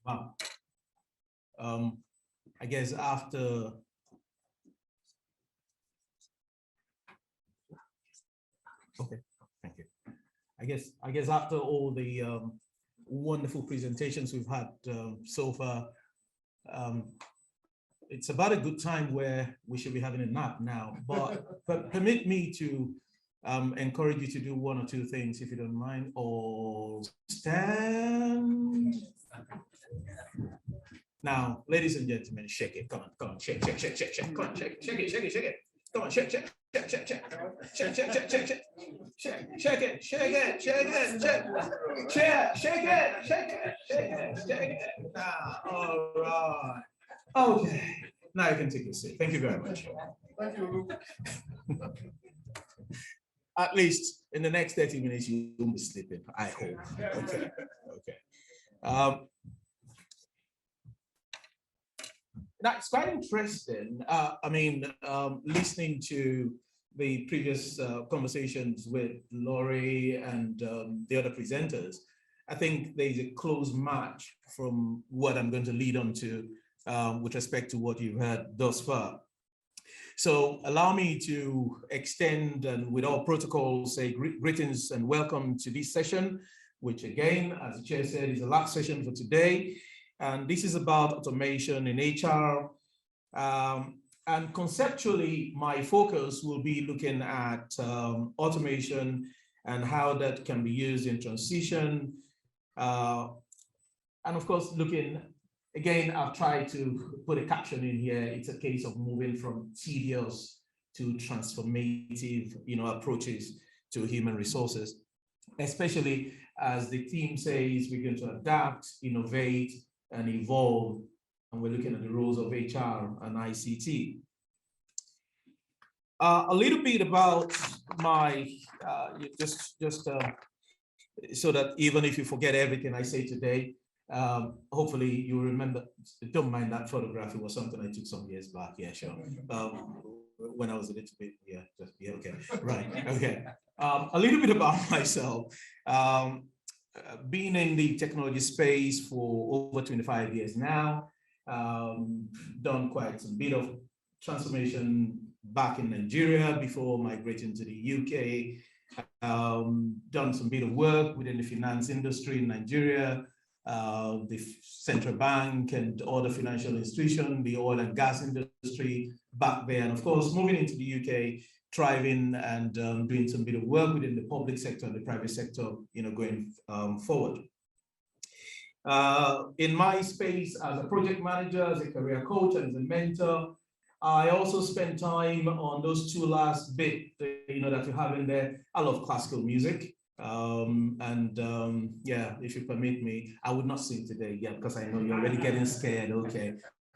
Wow. I guess after okay, thank you. I guess after all the wonderful presentations we've had so far, it's about a good time where we should be having a nap now. But permit me to encourage you to do one or two things, if you don't mind. Or stand. Now, ladies and gentlemen, shake it. Come on, shake, shake, shake, shake, shake. Come on, shake it. Come on, shake, shake, shake, shake, shake, shake, shake, shake, shake, shake. Shake it, shake it, shake it, shake it. All right. Okay. Now you can take your seat. Thank you very much. Thank you. At least in the next 30 minutes, you won't be sleeping, I hope. Okay. Okay. That's quite interesting. Listening to the previous conversations with Laurie and the other presenters, I think there's a close match from what I'm going to lead on to with respect to what you've heard thus far. So allow me to extend, and with all protocols, say greetings and welcome to this session, which again, as the chair said, is the last session for today. And this is about automation in HR. And conceptually, my focus will be looking at automation and how that can be used in transition. And of course, looking, again, I've tried to put a caption in here. It's a case of moving from tedious to transformative, approaches to human resources, especially as the theme says, we're going to adapt, innovate, and evolve. And we're looking at the roles of HR and ICT. A little bit about my, so that even if you forget everything I say today, hopefully you remember. Don't mind that photograph. It was something I took some years back. Yeah, sure. When I was a little bit, okay, right, okay. A little bit about myself. Being in the technology space for over 25 years now, done quite a bit of transformation back in Nigeria before migrating to the UK. Done some bit of work within the finance industry in Nigeria, the central bank and other financial institutions, the oil and gas industry back there. And of course, moving into the UK, thriving and doing some bit of work within the public sector and the private sector, going forward. In my space as a project manager, as a career coach, and as a mentor, I also spend time on those two last bit, that you have in there. I love classical music. Yeah, if you permit me, I would not sing today, yeah, because I know you're already getting scared. Okay.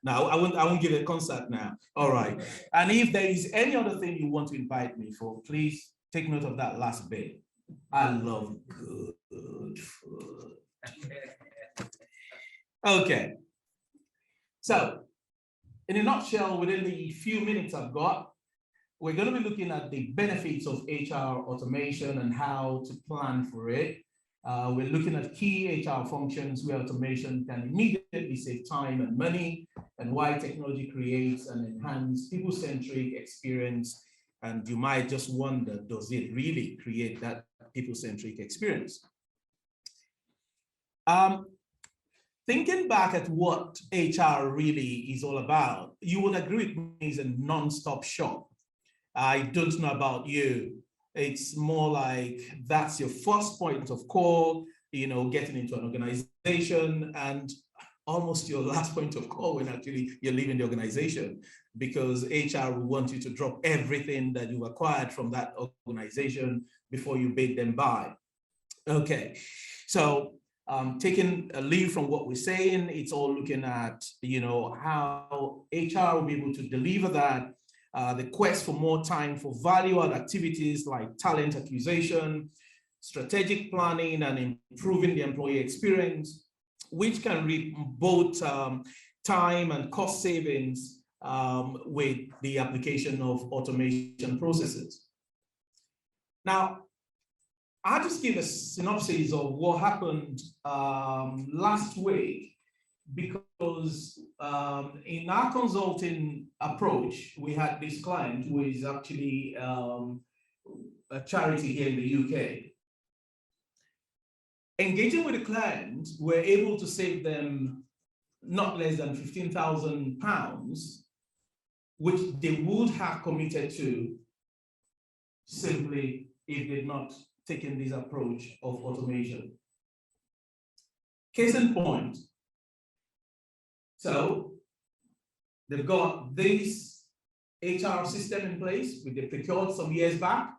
Now, I won't give a concert now. All right. And if there is any other thing you want to invite me for, please take note of that last bit. I love good food. Okay. So, in a nutshell, within the few minutes I've got, we're going to be looking at the benefits of HR automation and how to plan for it. We're looking at key HR functions where automation can immediately save time and money, and why technology creates an enhanced people-centric experience. And you might just wonder, does it really create that people-centric experience? Thinking back at what HR really is all about, you will agree with me, it's a non-stop shop. I don't know about you. It's more like that's your first point of call, getting into an organization, and almost your last point of call when actually you're leaving the organization, because HR will want you to drop everything that you've acquired from that organization before you bid them buy. Okay, so taking a lead from what we're saying, it's all looking at, how HR will be able to deliver that. The quest for more time for value-add activities like talent acquisition, strategic planning, and improving the employee experience, which can reap both time and cost savings with the application of automation processes. Now, I'll just give a synopsis of what happened last week, because in our consulting approach, we had this client who is actually a charity here in the UK. Engaging with the client, we're able to save them not less than £15,000, which they would have committed to simply if they'd not taken this approach of automation. Case in point, so they've got this HR system in place, which they procured some years back.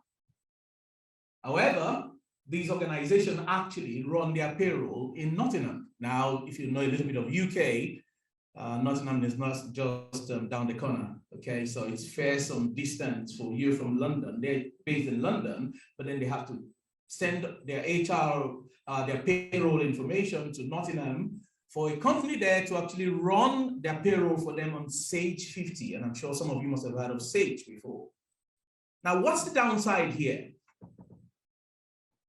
However, these organizations actually run their payroll in Nottingham. Now, if you know a little bit of UK, Nottingham is not just down the corner, okay? So it's fair some distance for you from London. They're based in London, but then they have to send their HR, their payroll information to Nottingham for a company there to actually run their payroll for them on Sage 50. And I'm sure some of you must have heard of Sage before. Now, what's the downside here?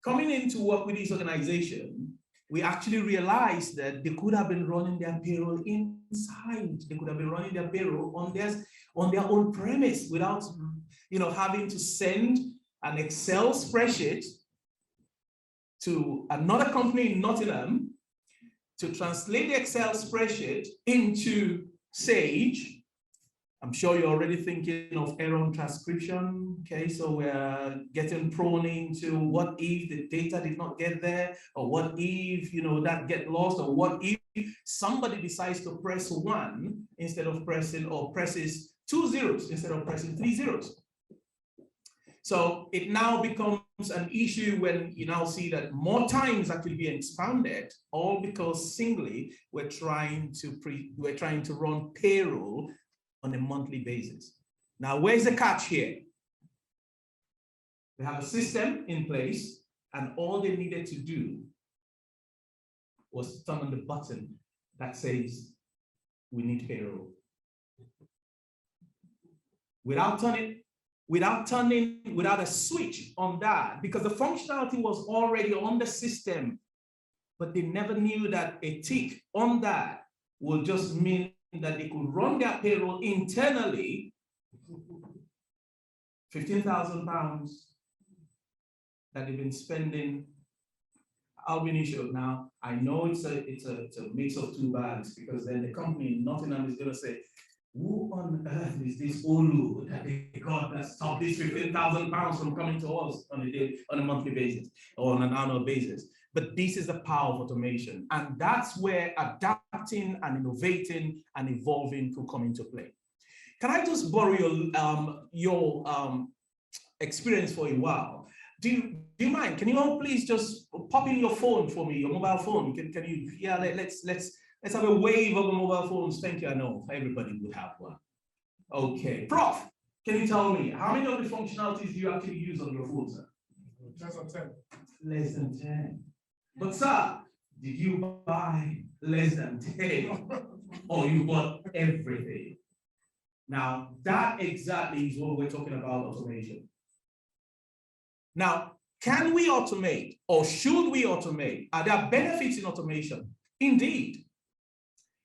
Coming in to work with this organization, we actually realized that they could have been running their payroll inside. They could have been running their payroll on their own premise without, having to send an Excel spreadsheet to another company in Nottingham to translate the Excel spreadsheet into Sage. I'm sure you're already thinking of error transcription. Okay, so we're getting prone into what if the data did not get there, or what if that get lost, or what if somebody decides to press 1 instead of pressing, or presses 2 zeros instead of pressing 3 zeros. So it now becomes an issue when you now see that more time is actually being expanded, all because singly we're trying to run payroll on a monthly basis. Now, where's the catch here? They have a system in place, and all they needed to do was turn on the button that says, we need payroll. Without a switch on that, because the functionality was already on the system, but they never knew that a tick on that will just mean that they could run their payroll internally. £15,000 that they've been spending. I'll be initial now. I know it's a mix of two bags, because then the company in Nottingham is going to say, who on earth is this Olu that they got that stopped this £15,000 from coming to us on a monthly basis or on an annual basis? But this is the power of automation, and that's where adapting and innovating and evolving could come into play. Can I just borrow your experience for a while? Do you mind? Can you all please just pop in your phone for me, your mobile phone? Can you? Yeah, let's have a wave of the mobile phones. Thank you. I know everybody would have one. Okay, Prof, can you tell me how many of the functionalities do you actually use on your phone, sir? Less than 10. Less than 10. But sir, did you buy less than 10? Or you bought everything? Now, that exactly is what we're talking about automation. Now, can we automate, or should we automate? Are there benefits in automation? Indeed.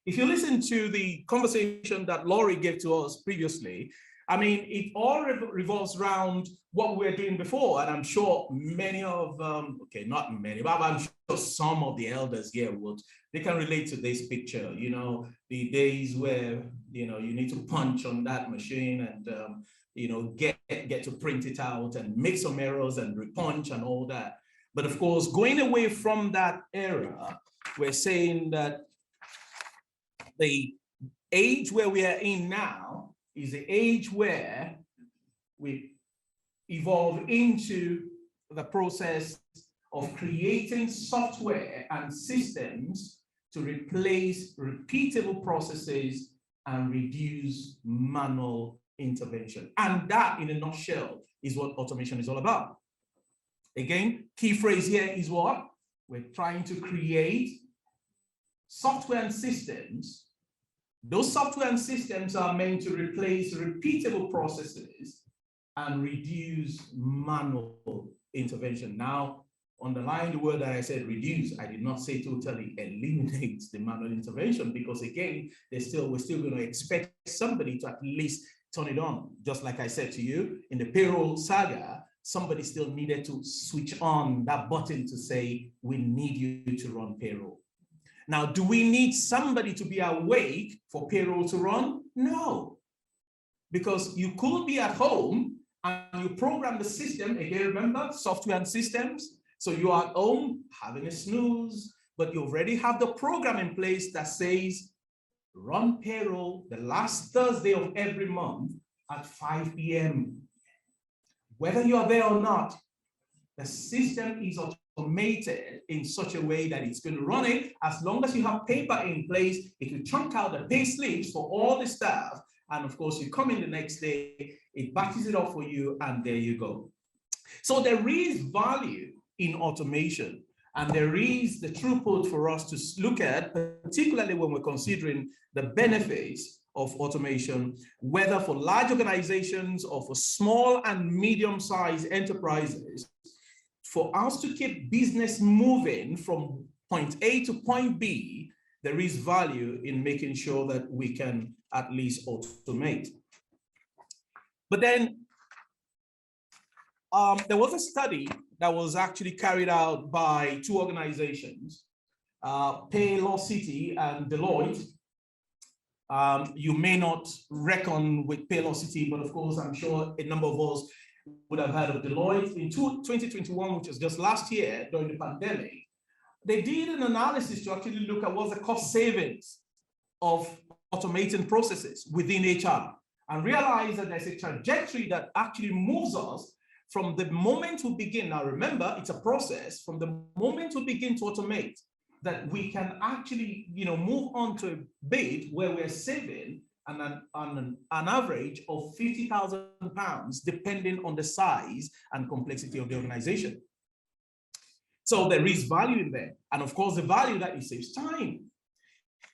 If you listen to the conversation that Laurie gave to us previously, I mean, it all revolves around what we were doing before. And I'm sure many of, okay, not many, but I'm sure some of the elders here they can relate to this picture, the days where, you need to punch on that machine and, get to print it out and make some errors and repunch and all that. But of course, going away from that era, we're saying that the age where we are in now is the age where we evolve into the process of creating software and systems to replace repeatable processes and reduce manual intervention. And that, in a nutshell, is what automation is all about. Again, key phrase here is what? We're trying to create software and systems. Those software and systems are meant to replace repeatable processes and reduce manual intervention. Now, underline the word that I said reduce. I did not say totally eliminate the manual intervention, because again, we're still going to expect somebody to at least turn it on. Just like I said to you, in the payroll saga, somebody still needed to switch on that button to say, we need you to run payroll. Now, do we need somebody to be awake for payroll to run? No, because you could be at home and you program the system. Again, remember, software and systems. So you are at home having a snooze, but you already have the program in place that says, run payroll the last Thursday of every month at 5 p.m. Whether you are there or not, the system is automated in such a way that it's going to run it. As long as you have paper in place, it will chunk out the pay slips for all the staff. And of course, you come in the next day, it batches it up for you, and there you go. So there is value in automation, and there is the throughput for us to look at, particularly when we're considering the benefits of automation, whether for large organizations or for small and medium-sized enterprises. For us to keep business moving from point A to point B, there is value in making sure that we can at least automate. But then there was a study that was actually carried out by two organizations, Paylocity and Deloitte. You may not reckon with Paylocity, but of course, I'm sure a number of us would have heard of Deloitte. In 2021, which was just last year during the pandemic, they did an analysis to actually look at what's the cost savings of automating processes within HR, and realize that there's a trajectory that actually moves us from the moment we begin. Now, remember, it's a process. From the moment we begin to automate, that we can actually, move on to a bid where we're saving an average of £50,000, depending on the size and complexity of the organization. So there is value in there. And of course, the value that it saves time.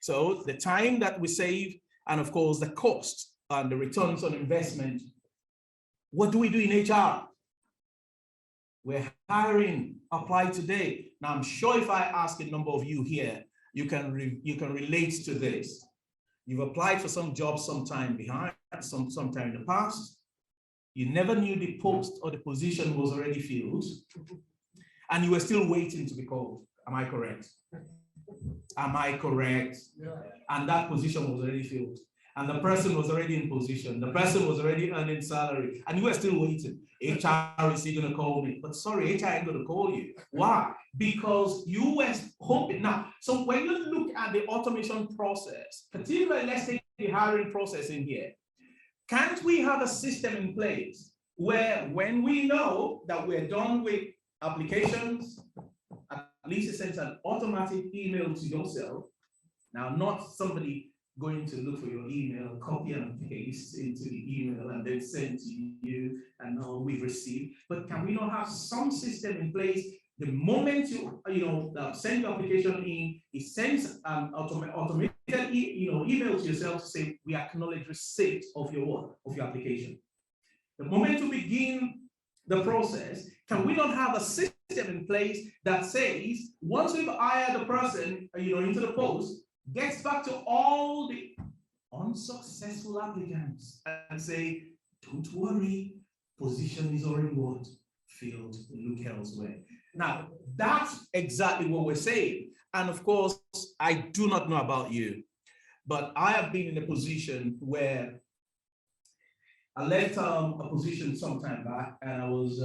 So the time that we save, and of course, the cost and the returns on investment. What do we do in HR? We're hiring, apply today. Now, I'm sure if I ask a number of you here, you can relate to this. You've applied for some job sometime sometime in the past. You never knew the post or the position was already filled, and you were still waiting to be called. Am I correct? Am I correct? Yeah. And that position was already filled, and the person was already in position. The person was already earning salary, and you were still waiting. HR is still going to call me, but sorry, HR ain't going to call you. Why? Because you were hoping. Now, so when you look at the automation process, particularly let's take the hiring process in here, can't we have a system in place where when we know that we're done with applications, at least it sends an automatic email to yourself. Now, not somebody going to look for your email, copy and paste into the email and then send to you, and now we've received. But can we not have some system in place? The moment you send your application in, it sends an automated email to yourself to say, we acknowledge receipt of your application. The moment you begin the process, can we not have a system in place that says, once we've hired the person into the post, gets back to all the unsuccessful applicants and say, don't worry, position is already what? Filled, look elsewhere. Now, that's exactly what we're saying. And of course, I do not know about you, but I have been in a position where I left a position some time back, and I was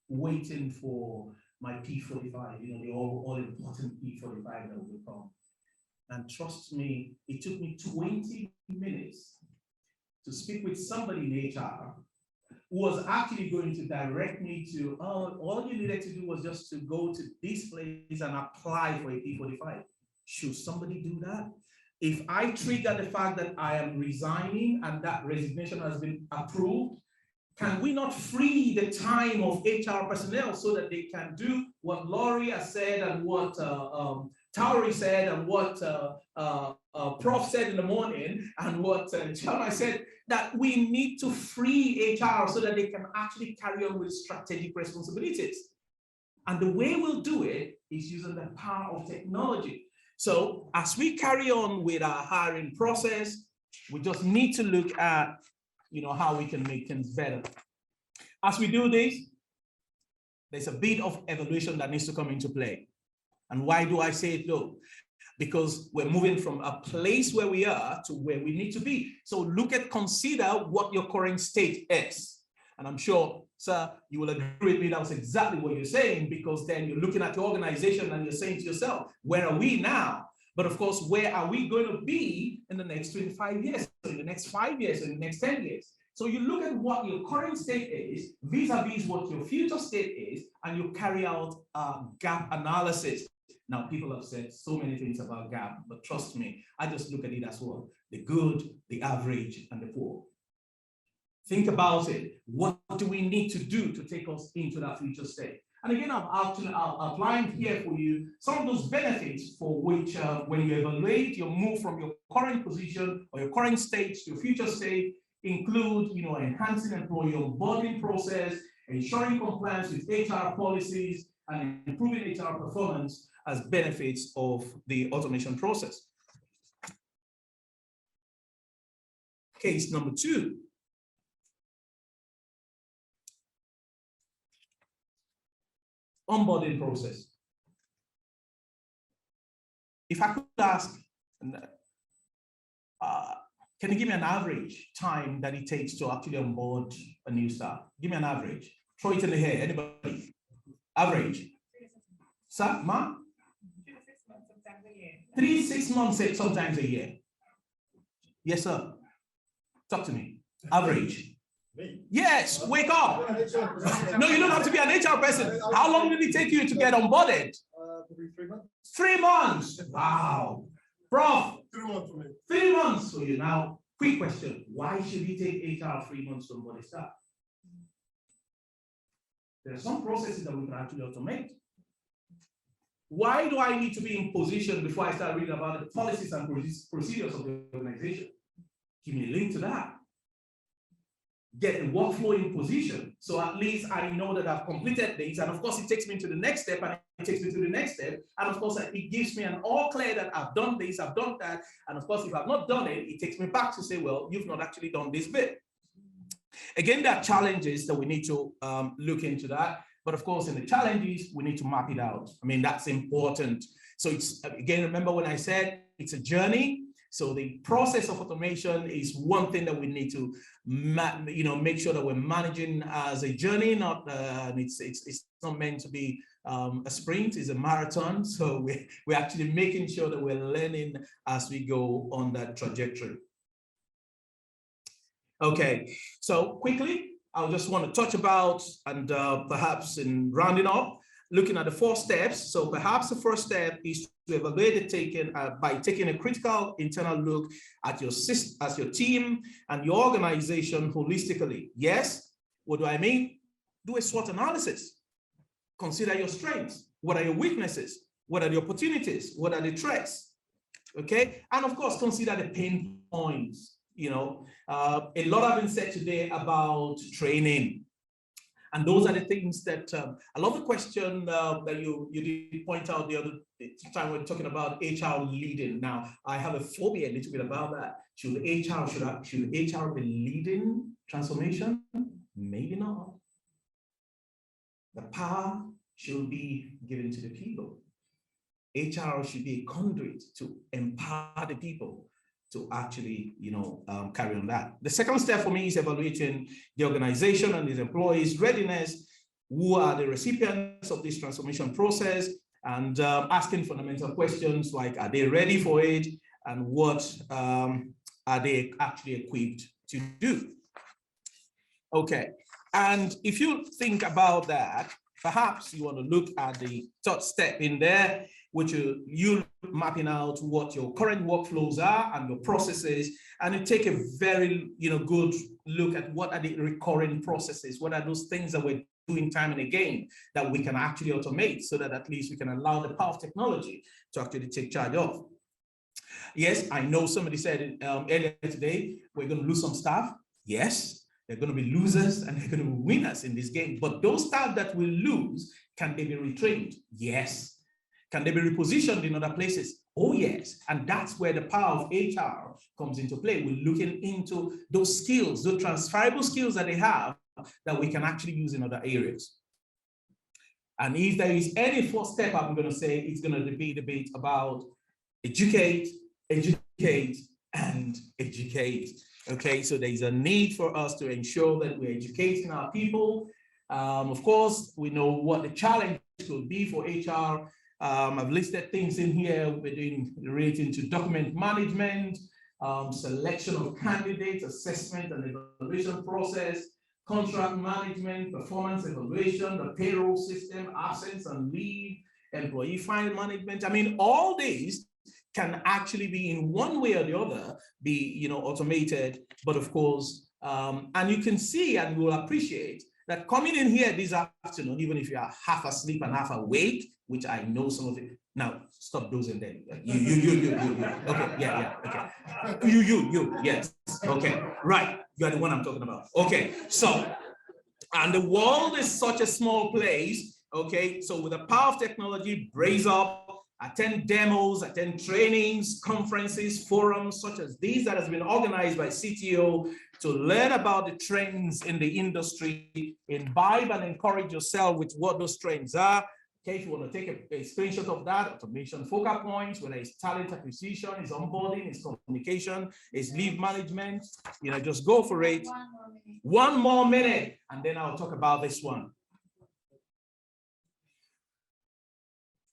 waiting for my P45, the all important P45 that will come. And trust me, it took me 20 minutes to speak with somebody in HR who was actually going to direct me to, all you needed to do was just to go to this place and apply for a P45. Should somebody do that? If I trigger the fact that I am resigning and that resignation has been approved, can we not free the time of HR personnel so that they can do what Laurie has said and what Tauri said and what Prof said in the morning and what Chalmers said, that we need to free HR so that they can actually carry on with strategic responsibilities. And the way we'll do it is using the power of technology. So as we carry on with our hiring process, we just need to look at, how we can make things better. As we do this, there's a bit of evaluation that needs to come into play. And why do I say it though? Because we're moving from a place where we are to where we need to be. So consider what your current state is. And I'm sure, sir, you will agree with me, that was exactly what you're saying, because then you're looking at your organization and you're saying to yourself, where are we now? But of course, where are we going to be in the next 25 years, or in the next 5 years, or in the next 10 years? So you look at what your current state is, vis-a-vis what your future state is, and you carry out a gap analysis. Now, people have said so many things about gap, but trust me, I just look at it as well: the good, the average, and the poor. Think about it. What do we need to do to take us into that future state? And again, I've outlined here for you some of those benefits for which, when you evaluate your move from your current position or your current state to your future state, include, enhancing employee onboarding process, ensuring compliance with HR policies, and improving HR performance as benefits of the automation process. Case number 2. Onboarding process. If I could ask, can you give me an average time that it takes to actually onboard a new staff? Give me an average. Throw it in the air, anybody. Average. Sir, ma? 3 to 6 months, sometimes a year. Yes, sir. Talk to me. Average. Yes, wake up. No, you don't have to be an HR person. How long did it take you to get onboarded? Probably 3 months. 3 months. Wow. Prof. 3 months for me. 3 months for you. Now, quick question. Why should it take HR 3 months to onboard a staff? There are some processes that we can actually automate. Why do I need to be in position before I start reading about the policies and procedures of the organization? Give me a link to that. Get the workflow in position, so at least I know that I've completed this, and of course it takes me to the next step, and it takes me to the next step, and of course it gives me an all clear that I've done this, I've done that, and of course if I've not done it, it takes me back to say, well, you've not actually done this bit. Again, there are challenges that we need to look into that, but of course in the challenges we need to map it out. I mean, that's important. So it's, again, remember when I said it's a journey. So the process of automation is one thing that we need to, make sure that we're managing as a journey. Not it's not meant to be a sprint; it's a marathon. So we're actually making sure that we're learning as we go on that trajectory. Okay, so quickly, I just want to touch about, and perhaps in rounding up, looking at the 4 steps. So perhaps the first step is to evaluate it by taking a critical internal look at your team and your organization holistically. Yes, what do I mean? Do a SWOT analysis. Consider your strengths. What are your weaknesses? What are the opportunities? What are the threats? Okay, and of course, consider the pain points. A lot have been said today about training. And those are the things that I love the question that you did point out the other time when talking about HR leading. Now, I have a phobia a little bit about that. Should HR be leading transformation? Maybe not. The power should be given to the people. HR should be a conduit to empower the people to actually, carry on that. The second step for me is evaluating the organization and its employees' readiness. Who are the recipients of this transformation process? And asking fundamental questions like, are they ready for it? And what are they actually equipped to do? Okay, and if you think about that, perhaps you want to look at the third step in there, which you mapping out what your current workflows are and your processes, and you take a very good look at what are the recurring processes, what are those things that we're doing time and again that we can actually automate so that at least we can allow the power of technology to actually take charge of. Yes, I know somebody said earlier today, we're going to lose some staff. Yes, they're going to be losers and they're going to be winners in this game. But those staff that will lose, can they be retrained? Yes. Can they be repositioned in other places? Oh, yes. And that's where the power of HR comes into play. We're looking into those skills, those transferable skills that they have that we can actually use in other areas. And if there is any fourth step, I'm going to say it's going to be a debate about educate, educate, and educate. Okay, so there's a need for us to ensure that we're educating our people. Of course, we know what the challenge will be for HR. I've listed things in here relating to document management, selection of candidates, assessment and evaluation process, contract management, performance evaluation, the payroll system, absence and leave, employee file management. I mean, all these can actually be in one way or the other be automated. But of course, and you can see and will appreciate that coming in here this afternoon, even if you are half asleep and half awake, which I know some of it. Now stop dozing then. You. Okay, yeah, okay. You, yes. Okay, right. You are the one I'm talking about. Okay, so, and the world is such a small place. Okay, so with the power of technology, brace up, attend demos, attend trainings, conferences, forums such as these that has been organized by CTO to learn about the trends in the industry, imbibe and encourage yourself with what those trends are. Okay, if you want to take a screenshot of that, automation focal points, whether it's talent acquisition, it's onboarding, it's communication, it's leave management, just go for it. One more minute, and then I'll talk about this one.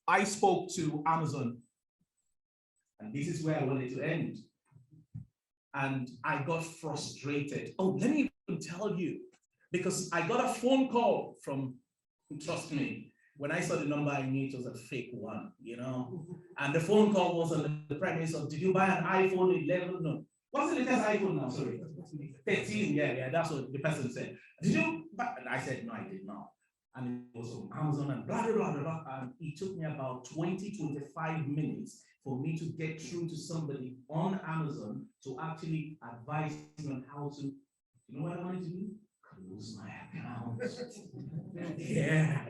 I spoke to Amazon, and this is where I wanted to end. And I got frustrated. Oh, let me even tell you, because I got a phone call from, trust me, when I saw the number, I knew it was a fake one, And the phone call was on the premise of, did you buy an iPhone 11? No. What's the latest iPhone now? Sorry. 13, yeah, that's what the person said. Did you buy? And I said, no, I did not. And it was on Amazon and blah, blah, blah, blah. And it took me about 20-25 minutes for me to get through to somebody on Amazon to actually advise me on how to, what I wanted to do? Close my account. Yeah.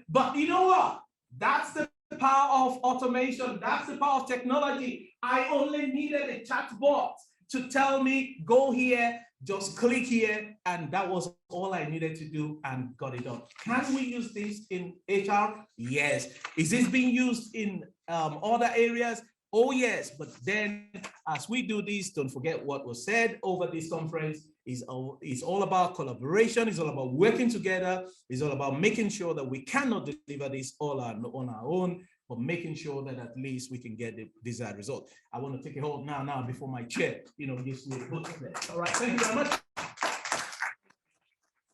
But you know what? That's the power of automation. That's the power of technology. I only needed a chatbot to tell me, go here, just click here, and that was all I needed to do and got it done. Can we use this in HR? Yes. Is this being used in other areas? Oh, yes. But then as we do this, don't forget what was said over this conference. It's all about collaboration. It's all about working together. It's all about making sure that we cannot deliver this all on our own, but making sure that at least we can get the desired result. I want to take a hold now before my chair, gives me a push there. All right, thank you very much.